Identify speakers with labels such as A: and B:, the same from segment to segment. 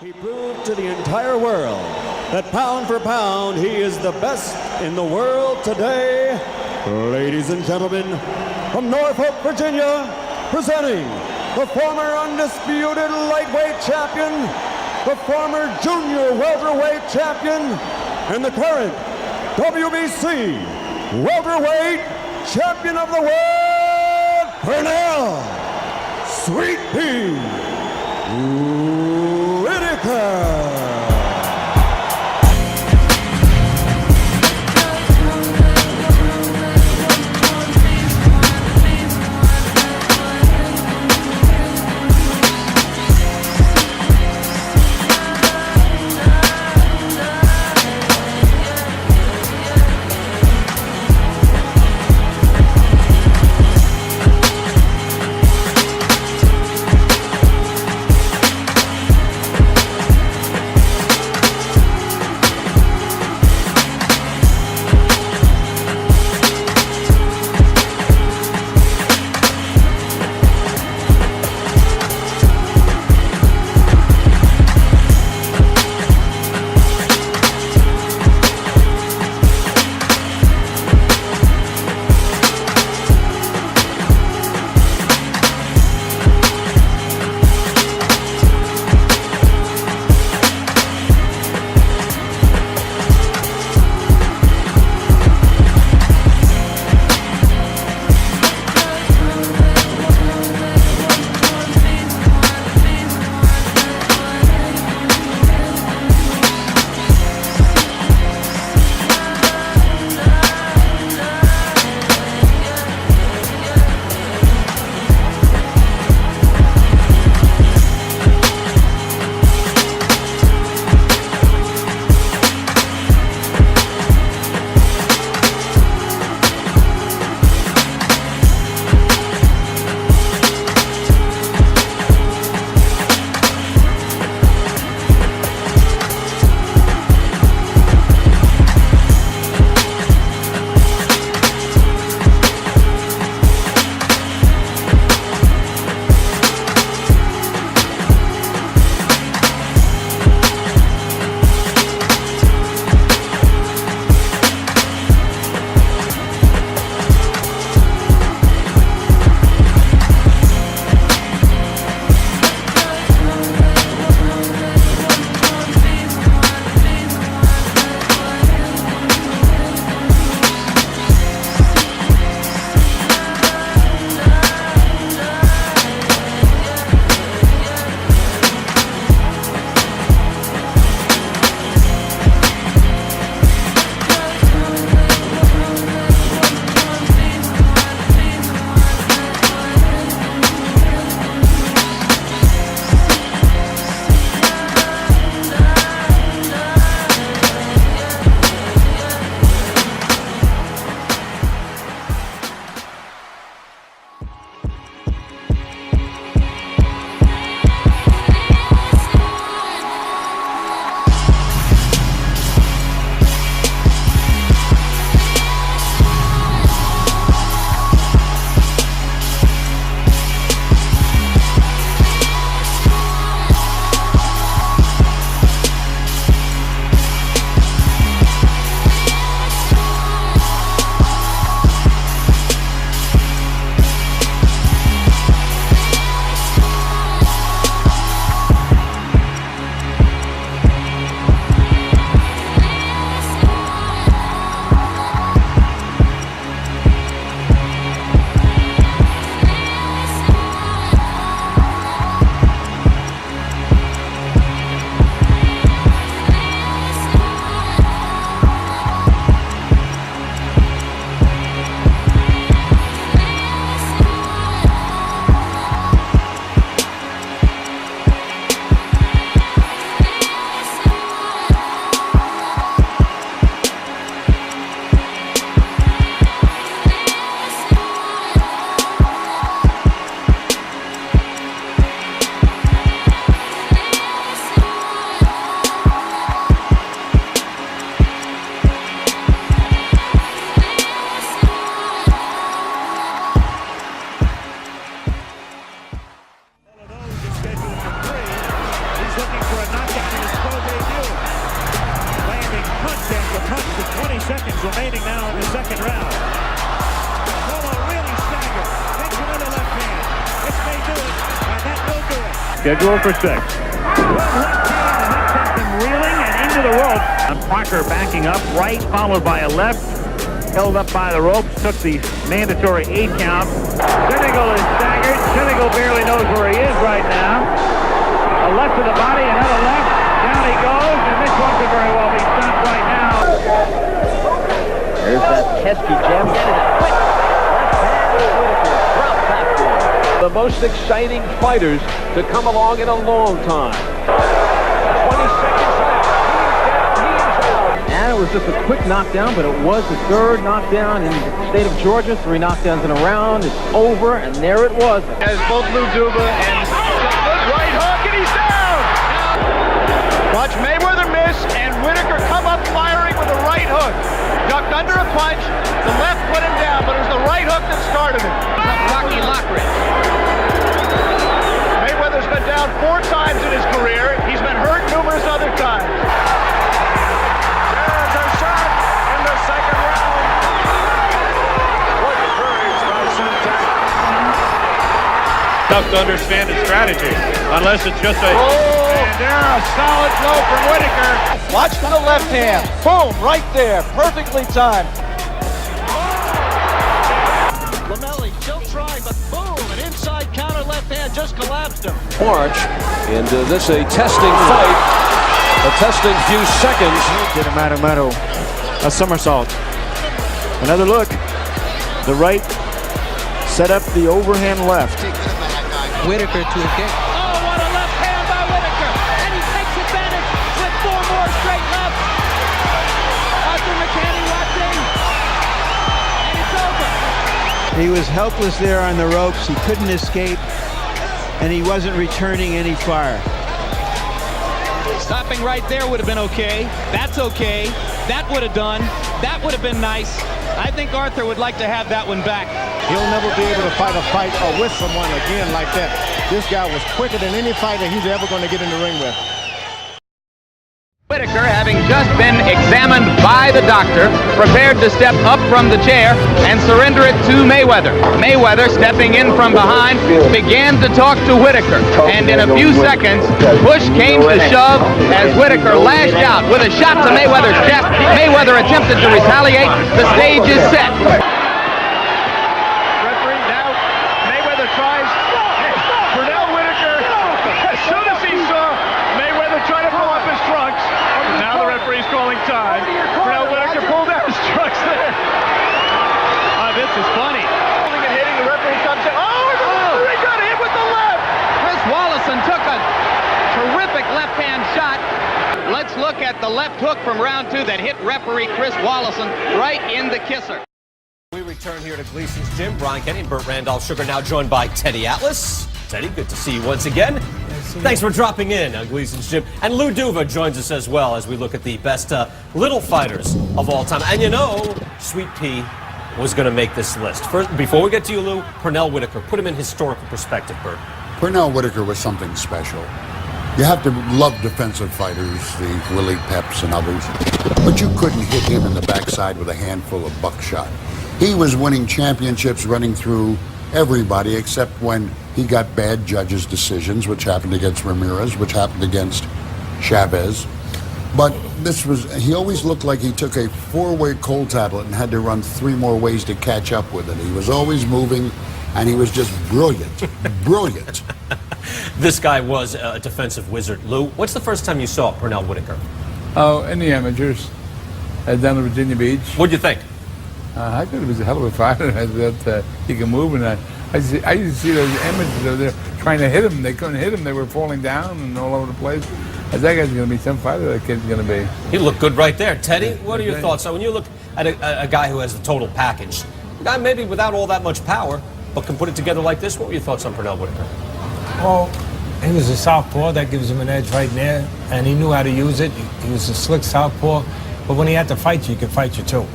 A: He proved to the entire world that pound for pound, he is the best in the world today. Ladies and gentlemen, from Norfolk, Virginia, presenting the former undisputed lightweight champion, the former junior welterweight champion, and the current WBC welterweight champion of the world, Pernell, Sweet Pea Whitaker.
B: remaining now in the second round. Polo really staggered. Takes another left hand. This may do it, and that will do it.
C: Scheduled for 6.
B: One left hand, and that sent them reeling and into the rope.
C: And Parker backing up, right, followed by a left. Held up by the ropes, took the mandatory 8 count. Senegal is staggered. Senegal barely knows where he is right now. A left to the body, another left. Down he goes, and this one could very well be stopped right now.
D: There's that pesky gem. The most exciting fighters to come along in a long time. 20 seconds left. He is out. And it was just a quick knockdown, but it was the third knockdown in the state of Georgia. 3 knockdowns in a round. It's over, and there it was.
E: As both Lou Duva and good right hook, and he's down. Watch Mayweather miss, and Whitaker come up firing with a right hook. Ducked under a punch. The left put him down, but it was the right hook that started it.
D: Rocky Lockridge.
E: Mayweather's been down 4 times in his career. He's been hurt numerous other times. There's a shot in the second round. What courage by Suntak.
C: Tough to understand his strategy, unless it's just a...
E: And there, a solid blow from Whitaker. Watch for the left hand. Boom, right there. Perfectly timed.
F: Lamelli still trying, but boom, an inside counter left hand just collapsed him.
D: March into this a testing fight. A testing few seconds.
G: Did a Matamaro, a somersault. Another look. The right set up the overhand left.
H: Whitaker to a kick.
F: Oh, what a left hand by Whitaker! And he takes advantage with 4 more straight lefts. Arthur McCanny watching. And it's over.
G: He was helpless there on the ropes. He couldn't escape, and he wasn't returning any fire.
F: Stopping right there would have been okay. That's okay. That would have done. That would have been nice. I think Arthur would like to have that one back.
I: He'll never be able to fight a fight or with someone again like that. This guy was quicker than any fighter he's ever going to get in the ring with.
D: Whitaker, having just been examined by the doctor, prepared to step up from the chair and surrender it to Mayweather. Mayweather, stepping in from behind, began to talk to Whitaker, and in a few seconds, push came to shove as Whitaker lashed out with a shot to Mayweather's chest. Mayweather attempted to retaliate. The stage is set.
E: Referee now, Mayweather tries. Pernell Whitaker, as soon as he saw Mayweather try to pull up his trunks, now the referee's calling time. Pernell Whitaker pulled out his trunks there.
C: This is funny.
E: Holding and hitting, the referee comes in. Oh, he got hit with the left.
D: Chris Wallison took a terrific left-hand shot. Let's look at the left hook from round 2 that hit referee Chris Wallison right in the kisser.
J: We return here to Gleason's gym. Brian Kenny and Burt Randolph Sugar now joined by Teddy Atlas. Teddy, good to see you once again. Thanks for dropping in on Gleason's gym. And Lou Duva joins us as well as we look at the best little fighters of all time. And you know, Sweet Pea was going to make this list. First, before we get to you, Lou, Pernell Whitaker. Put him in historical perspective, Burt.
K: Pernell Whitaker was something special. You have to love defensive fighters, the Willie Peps and others, but you couldn't hit him in the backside with a handful of buckshot. He was winning championships running through everybody except when he got bad judges' decisions, which happened against Ramirez, which happened against Chavez. But he always looked like he took a 4-way cold tablet and had to run 3 more ways to catch up with it. He was always moving, and he was just brilliant, brilliant.
J: This guy was a defensive wizard. Lou, what's the first time you saw Pernell Whitaker?
L: Oh, in the amateurs, down at Virginia Beach.
J: What'd you think?
L: I thought he was a hell of a fighter. That he could move, and I used to see those amateurs over there trying to hit him. They couldn't hit him. They were falling down and all over the place. That guy's going to be some fighter. That kid's going to be.
J: He looked good right there. Teddy, what are your thoughts? So when you look at a guy who has the total package, a guy maybe without all that much power, but can put it together like this, what were your thoughts on Pernell Whitaker?
M: Well, he was a southpaw. That gives him an edge right there, and he knew how to use it. He was a slick southpaw, but when he had to fight you, he could fight you too.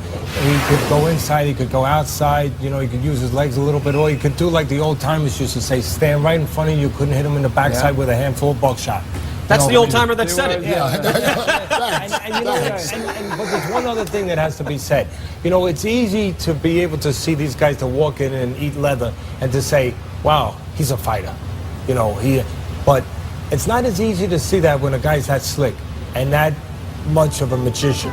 M: He could go inside, he could go outside, you know, he could use his legs a little bit, or he could do like the old timers used to say, stand right in front of you, couldn't hit him in the backside with a handful of buckshot.
J: That's the old timer that said it.
M: And but there's one other thing that has to be said. You know, it's easy to be able to see these guys to walk in and eat leather and to say, wow, he's a fighter. You know, but it's not as easy to see that when a guy's that slick and that much of a magician.